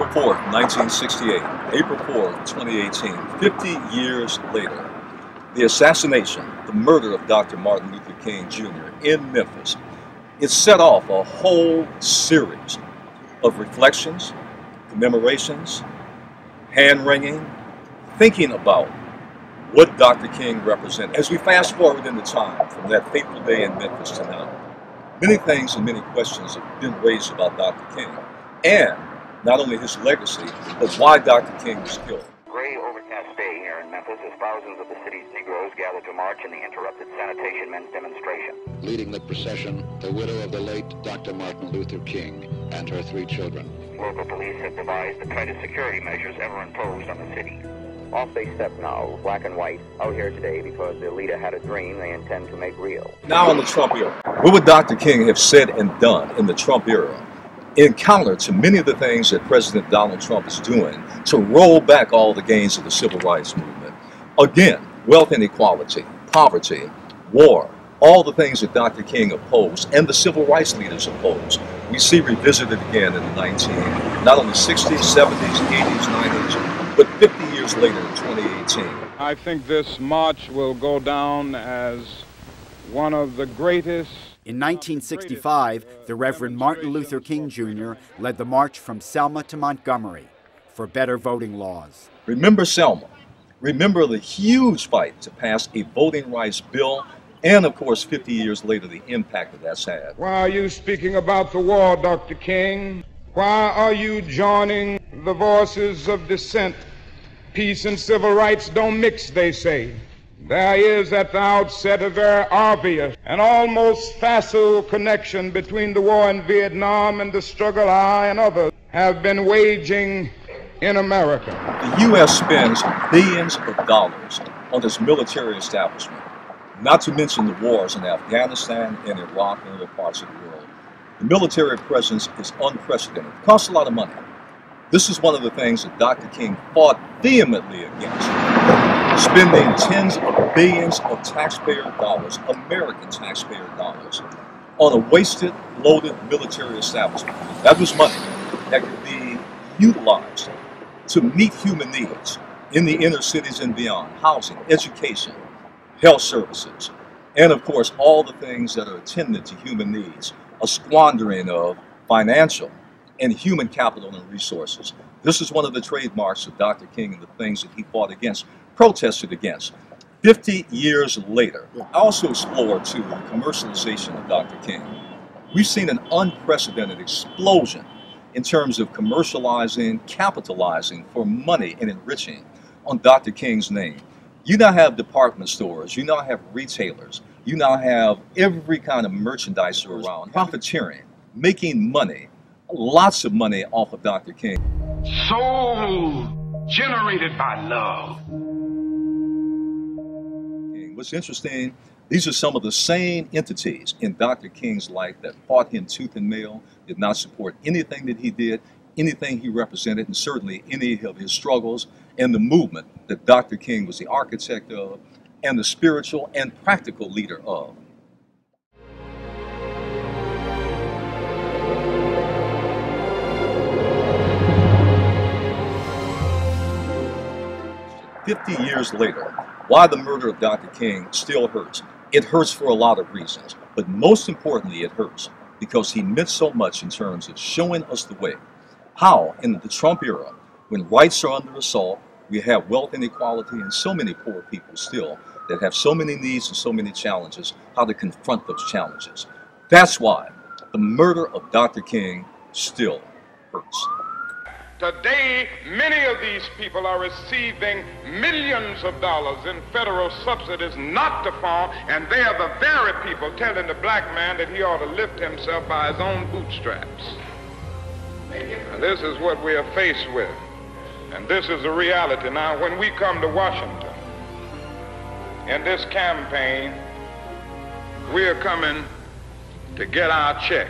April 4th, 1968, April 4th, 2018, 50 years later, the assassination, the murder of Dr. Martin Luther King Jr. in Memphis, it set off a whole series of reflections, commemorations, hand-wringing, thinking about what Dr. King represented. As we fast forward in the time from that fateful day in Memphis to now, many things and many questions have been raised about Dr. King, and not only his legacy, but why Dr. King was killed. Gray overcast day here in Memphis as thousands of the city's Negroes gather to march in the interrupted sanitation men's demonstration. Leading the procession, the widow of the late Dr. Martin Luther King and her 3 children. Local police have devised the tightest security measures ever imposed on the city. Off they step now, black and white, out here today because their leader had a dream they intend to make real. Now in the Trump era, what would Dr. King have said and done in the Trump era in counter to many of the things that President Donald Trump is doing to roll back all the gains of the civil rights movement? Again, wealth inequality, poverty, war, all the things that Dr. King opposed and the civil rights leaders opposed, we see revisited again in the not only 60s, 70s, 80s, 90s, but 50 years later in 2018. I think this march will go down as one of the greatest. In 1965, the Reverend Martin Luther King Jr. led the march from Selma to Montgomery for better voting laws. Remember Selma. Remember the huge fight to pass a voting rights bill, and of course 50 years later the impact that that's had. Why are you speaking about the war, Dr. King? Why are you joining the voices of dissent? Peace and civil rights don't mix, they say. There is at the outset a very obvious and almost facile connection between the war in Vietnam and the struggle I and others have been waging in America. The U.S. spends billions of dollars on its military establishment, not to mention the wars in Afghanistan and Iraq and other parts of the world. The military presence is unprecedented. It costs a lot of money. This is one of the things that Dr. King fought vehemently against. Spending tens of billions of taxpayer dollars, American taxpayer dollars, on a wasted, loaded military establishment. That was money that could be utilized to meet human needs in the inner cities and beyond: housing, education, health services, and of course all the things that are attendant to human needs, a squandering of financial and human capital and resources. This is one of the trademarks of Dr. King and the things that he fought against, protested against. 50 years later, I also explored too the commercialization of Dr. King. We've seen an unprecedented explosion in terms of commercializing, capitalizing for money and enriching on Dr. King's name. You now have department stores, you now have retailers, you now have every kind of merchandise around, profiteering, making money, lots of money off of Dr. King. Soul generated by love. What's interesting, these are some of the same entities in Dr. King's life that fought him tooth and nail, did not support anything that he did, anything he represented, and certainly any of his struggles and the movement that Dr. King was the architect of and the spiritual and practical leader of. "50 years later, why the murder of Dr. King still hurts. It hurts for a lot of reasons, but most importantly it hurts because he meant so much in terms of showing us the way. How, in the Trump era, when rights are under assault, we have wealth inequality and so many poor people still that have so many needs and so many challenges, how to confront those challenges. That's why the murder of Dr. King still hurts." Today, many of these people are receiving millions of dollars in federal subsidies not to farm, and they are the very people telling the black man that he ought to lift himself by his own bootstraps. And this is what we are faced with, and this is the reality. Now, when we come to Washington in this campaign, we are coming to get our check.